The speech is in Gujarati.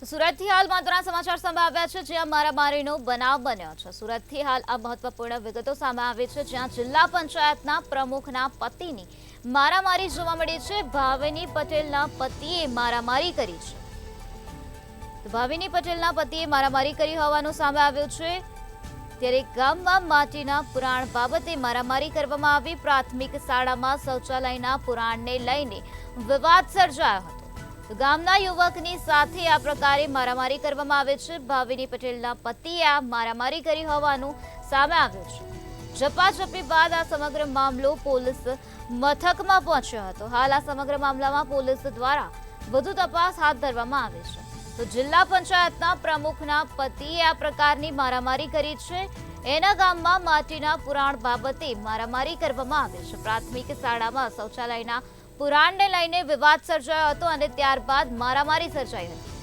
સુરતથી હાલ મહત્વના સમાચાર સામે આવ્યા છે, જ્યાં મારામારીનો બનાવ બન્યો છે। સુરતથી હાલ આ મહત્વપૂર્ણ વિગતો સામે આવી છે, જ્યાં જિલ્લા પંચાયતના પ્રમુખના પતિની મારામારી જોવા મળી છે। ભાવિની પટેલના પતિએ મારામારી કરી છે। ભાવિની પટેલના પતિએ મારામારી કરી હોવાનું સામે આવ્યું છે। ત્યારે ગામમાં માટીના પુરાણ બાબતે મારામારી કરવામાં આવી। પ્રાથમિક શાળામાં શૌચાલયના પુરાણને લઈને વિવાદ સર્જાયો હતો। ગામના યુવકની સાથે આ પ્રકારે મારામારી કરવામાં આવે છે। ભાવિની પટેલના પતિએ આ મારામારી કરી હોવાનું સામે આવ્યું છે। ઝપાઝપી બાદ આ સમગ્ર મામલો પોલીસ મથકમાં પહોંચ્યો હતો। હાલ આ સમગ્ર મામલામાં પોલીસ દ્વારા વધુ તપાસ હાથ ધરવામાં આવી છે। તો જિલ્લા પંચાયતના પ્રમુખના પતિએ આ પ્રકારની મારામારી કરી છે। એના ગામમાં માટીના પુરાણ બાબતે મારામારી કરવામાં આવે છે। પ્રાથમિક શાળામાં શૌચાલયના પુરાણને લઈને વિવાદ સર્જાયો હતો અને ત્યારબાદ મારામારી સર્જાઈ હતી।